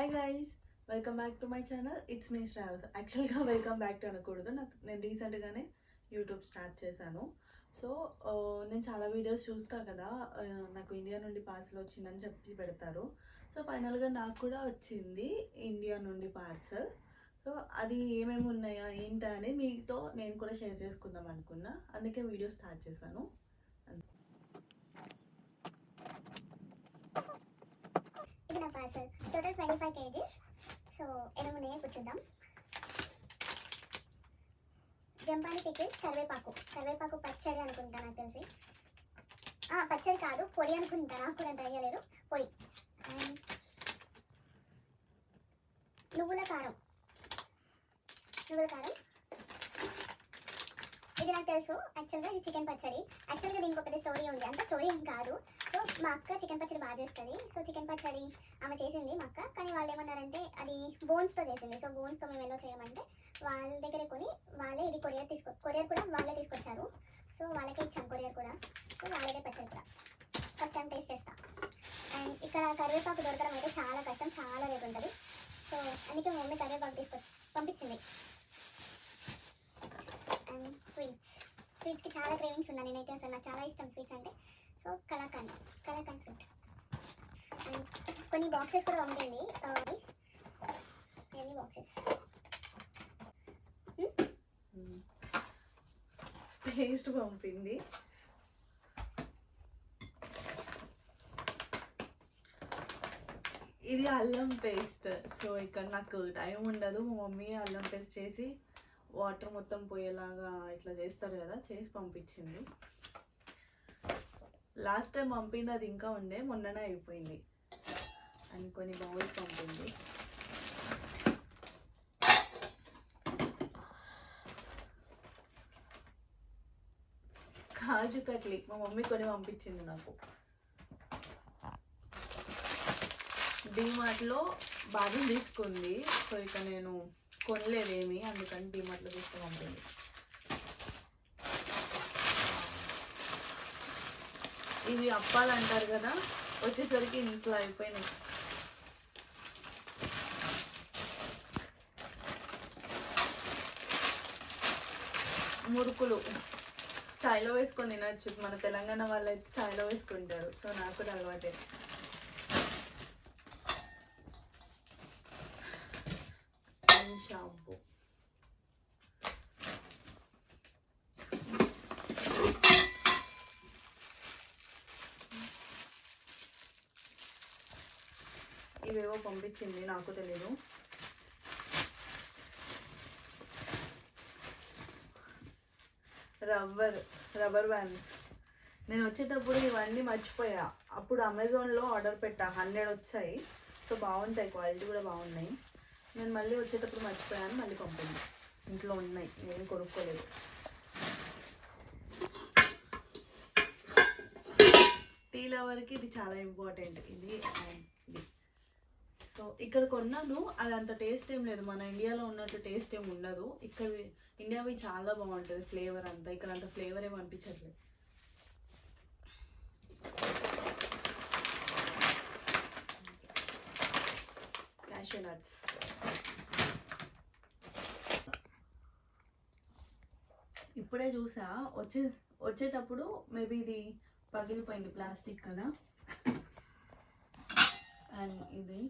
Hi guys, welcome back to my channel. It's me Shravas. యాక్చువల్గా welcome back to అనకూడదు, నేను రీసెంట్గానే యూట్యూబ్ స్టార్ట్ చేశాను. సో నేను చాలా వీడియోస్ చూస్తా కదా, నాకు ఇండియా నుండి పార్సల్ వచ్చిందని చెప్పి పెడతారు. సో ఫైనల్గా నాకు కూడా వచ్చింది ఇండియా నుండి పార్సల్. సో అది ఏమేమి ఉన్నాయా ఏంటా అని మీతో నేను కూడా షేర్ చేసుకుందాం అనుకున్నా, అందుకే వీడియో స్టార్ట్ చేశాను. ఇది నా పార్సల్. Total 25 kgs. సో ఏమేమున్నాయో ఇప్పుడు చూద్దాం. జంపాని పికిల్స్, కరివేపాకు పచ్చడి అనుకుంటా, నాకు తెలిసి పచ్చడి కాదు, పొడి అనుకుంటా, నాకు కూడా అంత ఐడియా లేదు. పొడి. అండ్ నువ్వుల కారం. ఇది నాకు తెలుసు. యాక్చువల్గా ఇది చికెన్ పచ్చడి. యాక్చువల్గా దీనికి ఒకటి స్టోరీ ఉంది, అంత స్టోరీ ఏం కాదు. సో మా అక్క చికెన్ పచ్చడి బాగా చేస్తుంది. సో చికెన్ పచ్చడి ఆమె చేసింది మా అక్క, కానీ వాళ్ళు ఏమన్నారంటే అది బోన్స్తో చేసింది. సో బోన్స్తో మేము ఎలా చేయమంటే వాళ్ళ దగ్గర కొని వాళ్ళే ఇది కొరియర్ కూడా వాళ్ళే తీసుకొచ్చారు. సో వాళ్ళకే ఇచ్చాం కొరియర్ కూడా. సో వాళ్ళదే పచ్చడి కూడా ఫస్ట్ టైం టేస్ట్ చేస్తాం. అండ్ ఇక్కడ కరివేపాకు దొరకడం అయితే చాలా కష్టం, చాలా రేట్ ఉంటుంది. సో అందుకే మా మమ్మీ కరివేపాకు పంపించింది. అండ్ స్వీట్స్కి చాలా క్రేవింగ్స్ ఉన్నాయి. నేనైతే అసలు నాకు చాలా ఇష్టం స్వీట్స్ అంటే. So kalakand sweet. అండ్ కొన్ని బాక్సెస్ కూడా పంపింది. ఎన్ని బాక్సెస్ పేస్ట్ పంపింది. ఇది అల్లం పేస్ట్. సో ఇక్కడ నాకు టైం ఉండదు, మా మమ్మీ అల్లం పేస్ట్ చేసి వాటర్ మొత్తం పోయేలాగా ఇట్లా చేస్తారు కదా, చేసి పంపించింది. లాస్ట్ టైం పంపింది అది ఇంకా ఉండే, మొన్ననే అయిపోయింది. అండ్ కొన్ని బౌల్స్ పంపింది. కాజు కట్లీ మా మమ్మీ కొన్ని పంపించింది నాకు. డీమార్ట్లో బాదం తీసుకుంది. సో ఇక నేను కొనలేదేమి, అందుకని డీమార్ట్లో తీసుకుని పంపింది. ఇవి అప్పాలు అంటారు కదా, వచ్చేసరికి ఇంట్లో అయిపోయినాయి. మురుకులు చాయ్లో వేసుకొని తినచ్చు. మన తెలంగాణ వాళ్ళు అయితే చాయ్లో వేసుకుంటారు. సో నాకు కూడా అలవాటే. షాంపూ. ఇవేవో పంపించింది, నాకు తెలీదు. Rubber bands. నేను వచ్చేటప్పుడు ఇవన్నీ మర్చిపోయా. అప్పుడు అమెజాన్లో ఆర్డర్ పెట్టా, 100 వచ్చాయి. సో బాగుంటాయి, క్వాలిటీ కూడా బాగున్నాయి. నేను మళ్ళీ వచ్చేటప్పుడు మర్చిపోయాను, మళ్ళీ పంపింది. ఇంట్లో ఉన్నాయి, నేను కొనుక్కోలేదు. టీ లవర్కి ఇది చాలా ఇంపార్టెంట్. ఇది ఇది. సో ఇక్కడ కొన్నాను, అది అంత టేస్ట్ ఏం లేదు, మన ఇండియాలో ఉన్నట్టు టేస్ట్ ఏమి ఉండదు. ఇక్కడ ఇండియావి చాలా బాగుంటుంది ఫ్లేవర్ అంతా, ఇక్కడ అంత ఫ్లేవర్ ఏమి అనిపించట్లేదు. Cashew nuts. ఇప్పుడే చూసా, వచ్చేటప్పుడు మేబీ ఇది పగిలిపోయింది, ప్లాస్టిక్ కదా. అండ్ ఇది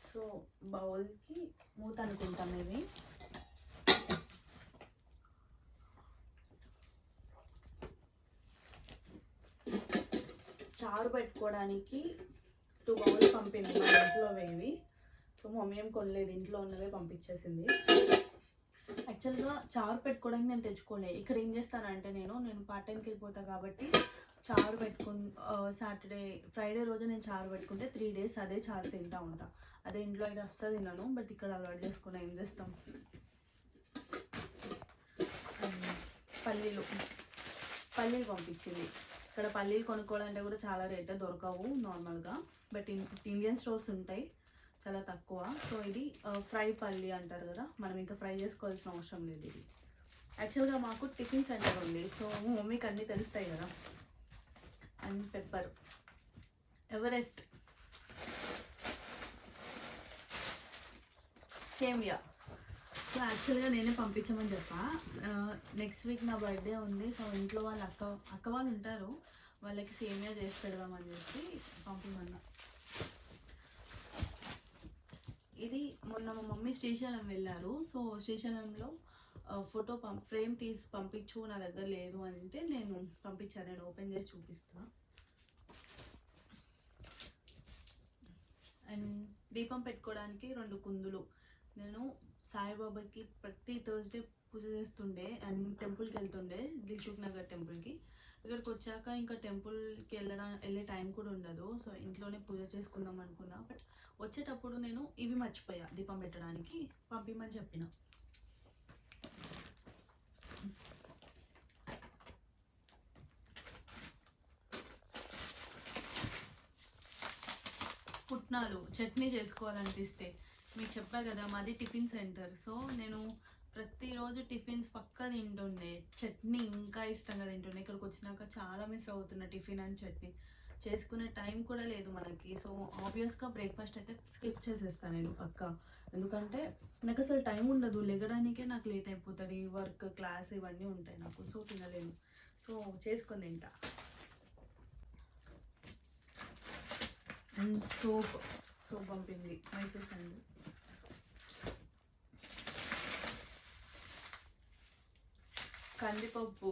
సో బౌల్కి మూత అనుకుంటాం. ఇది చారు పెట్టుకోవడానికి 2 బౌల్స్ పంపింది, మా ఇంట్లో వేవి. సో మమ్మీ ఏం కొనలేదు, ఇంట్లో ఉన్నవే పంపించేసింది. యాక్చువల్గా చారు పెట్టుకోవడానికి నేను తెచ్చుకోలే. ఇక్కడ ఏం చేస్తానంటే నేను పార్ట్ టైంకి వెళ్ళిపోతాను కాబట్టి చారు ఫ్రైడే రోజు నేను చారు పెట్టుకుంటే 3 days అదే చారు తింటా ఉంటా. అదే ఇంట్లో అయితే అస్సలు తిన్నాను, బట్ ఇక్కడ అలవాటు చేసుకున్నా. ఏం చేస్తాం. పల్లీలు పంపించింది. ఇక్కడ పల్లీలు కొనుక్కోవాలంటే కూడా చాలా రేట్, దొరకవు నార్మల్గా. బట్ ఇండియన్ స్టోర్స్ ఉంటాయి, చాలా తక్కువ. సో ఇది ఫ్రై పల్లి అంటారు కదా, మనం ఇంకా ఫ్రై చేసుకోవాల్సిన అవసరం లేదు. ఇది యాక్చువల్గా మాకు టిఫిన్ సెంటర్ ఉంది, సో మమ్మీకి అన్నీ తెలుస్తాయి కదా. అండ్ పెప్పర్, ఎవరెస్ట్, సేమియా. సో యాక్చువల్గా నేనే పంపించమని చెప్పా. నెక్స్ట్ వీక్ నా బర్త్డే ఉంది, సో ఇంట్లో వాళ్ళు అక్క వాళ్ళు ఉంటారు, వాళ్ళకి సేమియా చేసి పెడదామని చెప్పి పంపించమన్నా. ఇది మొన్న మా మమ్మీ శ్రీశైలం వెళ్ళారు, సో శ్రీశైలంలో ఫోటో ఫ్రేమ్ తీసి పంపించు, నా దగ్గర లేదు అని అంటే నేను పంపించాను. నేను ఓపెన్ చేసి చూపిస్తాను. అండ్ దీపం పెట్టుకోవడానికి 2 కుందులు. నేను సాయిబాబాకి ప్రతి థర్స్డే పూజ చేస్తుండే అండ్ టెంపుల్కి వెళ్తుండే, దిల్సుఖ్ నగర్ టెంపుల్కి. ఇక్కడికి వచ్చాక ఇంకా టెంపుల్కి వెళ్ళే టైం కూడా ఉండదు, సో ఇంట్లోనే పూజ చేసుకుందాం అనుకున్నా. బట్ వచ్చేటప్పుడు నేను ఇవి మర్చిపోయా, దీపం పెట్టడానికి పంపిమని చెప్పిన. పుట్నాలు చట్నీ చేసుకోవాలనిపిస్తే, మీకు చెప్పా కదా మాది టిఫిన్ సెంటర్, సో నేను ప్రతిరోజు టిఫిన్స్ పక్కా తింటుండే, చట్నీ ఇంకా ఇష్టంగా తింటుండే. ఇక్కడికి వచ్చినాక చాలా మిస్ అవుతున్నా టిఫిన్ అండ్ చట్నీ. చేసుకునే టైం కూడా లేదు మనకి, సో ఆబ్వియస్గా బ్రేక్ఫాస్ట్ అయితే స్కిప్ చేసేస్తాను నేను పక్కా. ఎందుకంటే నాకు అసలు టైం ఉండదు, లెగడానికే నాకు లేట్ అయిపోతుంది, వర్క్ క్లాస్ ఇవన్నీ ఉంటాయి నాకు, సో తినలేను. సో చేసుకొని తింటా. అండ్ సోప్ పంపింది మైసూర్ శాండిల్. కందిపప్పు,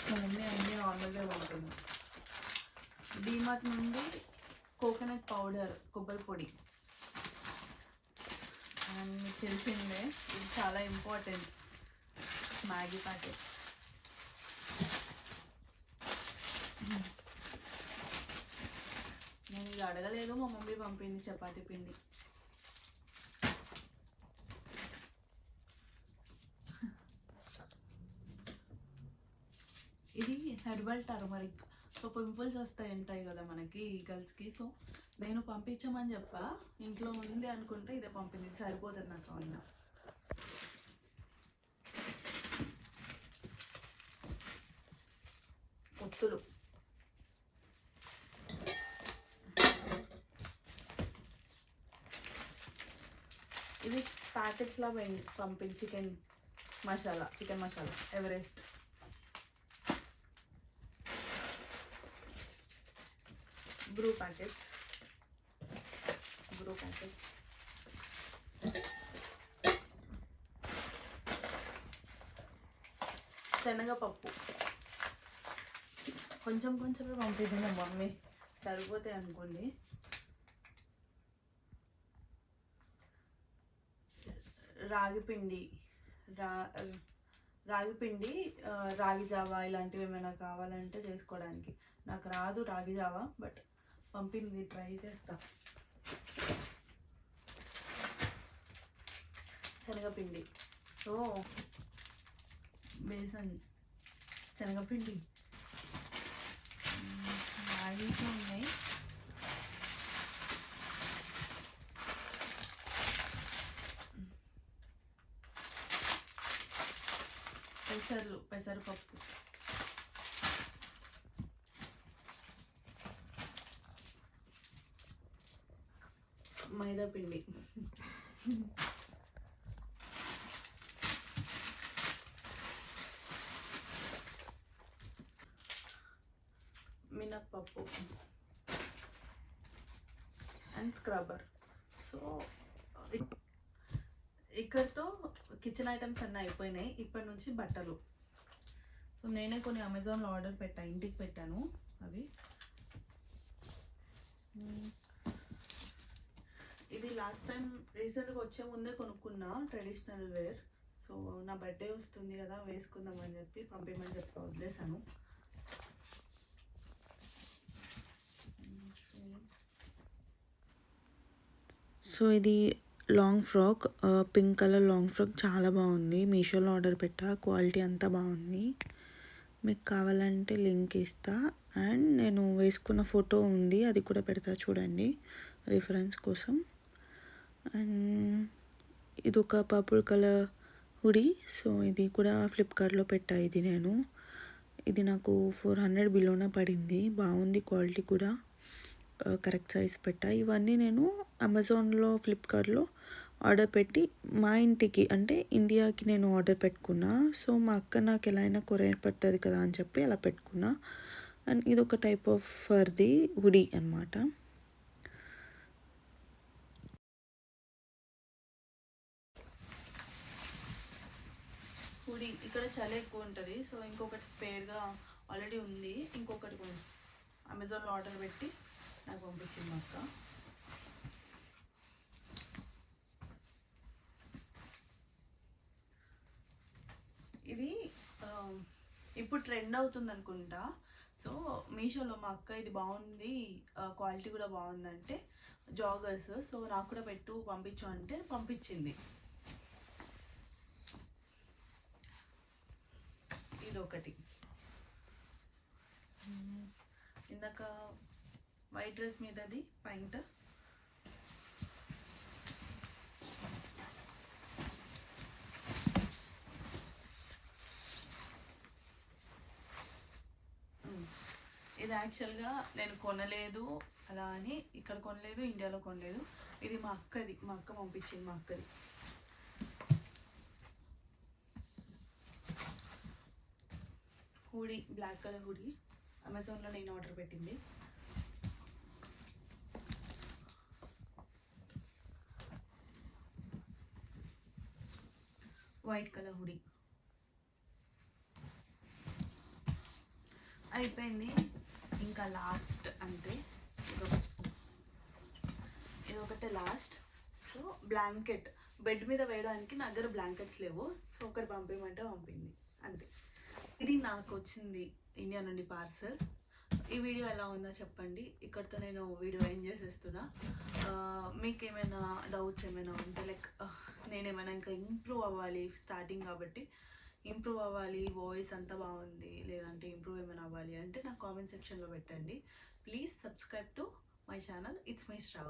మా మమ్మీ అన్నీ నార్మల్గా ఉంటుంది. డీమార్ట్ నుండి కోకోనట్ పౌడర్, కొబ్బరి పొడి. అండ్ మీకు తెలిసిందే ఇది చాలా ఇంపార్టెంట్, మ్యాగీ ప్యాకెట్స్. నేను ఇది అడగలేదు, మా మమ్మీ పంపింది చపాతీ పిండి. ఇది హెర్బల్ టర్మరిక్. సో పింపుల్స్ ఉంటాయి కదా మనకి గర్ల్స్కి, సో నేను పంపించమని చెప్పా, ఇంట్లో ఉంది అనుకుంటే ఇదే పంపింది, సరిపోతుంది నాకు. అవునా ఒత్తులు, ఇది ప్యాకెట్స్లో పంపించి chicken masala Everest. Bru packets, శనగపప్పు కొంచెమే పంపించింది మమ్మీ, సరిపోతాయి అనుకోండి. రాగి పిండి, రాగి జావా ఇలాంటివి ఏమైనా కావాలంటే చేసుకోవడానికి. నాకు రాదు రాగి జావా, బట్ పంపింది, ట్రై చేస్తా. శనగపిండి, సో బేసన్, శనగపిండి, మ్యాగీస్ ఉన్నాయి. పెసరపప్పు, మైదా పిండి, మినప్పప్పు అండ్ స్క్రబ్బర్. సో ఇక్కడితో కిచెన్ ఐటమ్స్ అన్నీ అయిపోయినాయి. ఇప్పటి నుంచి బట్టలు. సో నేనే కొన్ని అమెజాన్లో ఆర్డర్ పెట్టాను, ఇంటికి పెట్టాను అవి. ఇది లాస్ట్ టైం రీసెంట్గా వచ్చే ముందే కొనుక్కున్నా, ట్రెడిషనల్ వేర్. సో నా బర్త్డే వస్తుంది కదా, వేసుకుందామని చెప్పి పంపించమని చెప్పి వదిలేసాను. సో ఇది long frock, pink colour long frock, చాలా బాగుంది. మీషోలో ఆర్డర్ పెట్టా, క్వాలిటీ అంతా బాగుంది. మీకు కావాలంటే లింక్ ఇస్తా. అండ్ నేను వేసుకున్న ఫోటో ఉంది, అది కూడా పెడతా చూడండి రిఫరెన్స్ కోసం. అండ్ ఇది ఒక పర్పుల్ కలర్ హుడీ. సో ఇది కూడా ఫ్లిప్కార్ట్లో పెట్టా. ఇది నాకు 400 బిలోనే పడింది. బాగుంది, క్వాలిటీ కూడా కరెక్ట్ సైజ్ పెట్టా. ఇవన్నీ నేను అమెజాన్లో, ఫ్లిప్కార్ట్లో ఆర్డర్ పెట్టి మా ఇంటికి అంటే ఇండియాకి నేను ఆర్డర్ పెట్టుకున్నా. సో మా అక్క నాకు ఎలా అయినా కొరియర్ పెడుతుంది కదా అని చెప్పి అలా పెట్టుకున్నా. అండ్ ఇది ఒక టైప్ ఆఫ్ ఫర్ది హుడీ అనమాట. హుడీ ఇక్కడ చలి ఎక్కువ ఉంటుంది. సో ఇంకొకటి స్పేర్గా ఆల్రెడీ ఉంది. ఇంకొకటి అమెజాన్లో ఆర్డర్ పెట్టి నాకు పంపించింది మా అక్క. ఇది ఇప్పుడు ట్రెండ్ అవుతుంది అనుకుంటా. సో మీషోలో మా అక్క ఇది బాగుంది, క్వాలిటీ కూడా బాగుందంటే జాగర్స్, సో నాకు కూడా పెట్టు పంపించు అంటే పంపించింది. ఇది ఒకటి. ఇందాక వైట్ డ్రెస్ మీదది పాయింట్. ఇది యాక్చువల్గా నేను కొనలేదు అలా అని, ఇక్కడ కొనలేదు, ఇండియాలో కొనలేదు. ఇది మా అక్కది, మా అక్క పంపించింది. మా అక్కది హుడీ, బ్లాక్ కలర్ హుడీ, అమెజాన్లో నేను ఆర్డర్ పెట్టింది. వైట్ కలర్ హుడీ అయిపోయింది. ఇంకా లాస్ట్ అంటే ఇదొకటే లాస్ట్. సో బ్లాంకెట్ బెడ్ మీద వేయడానికి నా దగ్గర బ్లాంకెట్స్ లేవు. సో ఒకటి పంపించమంటే పంపింది, అంతే. ఇది నాకు వచ్చింది ఇండియా నుండి పార్సల్. ఈ వీడియో ఎలా ఉందో చెప్పండి. ఇక్కడితో నేను వీడియో ఎండ్ చేసేస్తున్నా. మీకు ఏమైనా డౌట్స్ ఏమైనా ఉంటే లైక్ నేనేమైనా ఇంకా ఇంప్రూవ్ అవ్వాలి, స్టార్టింగ్ కాబట్టి ఇంప్రూవ్ అవ్వాలి, వాయిస్ అంతా బాగుంది లేదంటే ఇంప్రూవ్ ఏమైనా అవ్వాలి అంటే నాకు కామెంట్ సెక్షన్లో పెట్టండి. Please subscribe to my channel. It's my Shrav.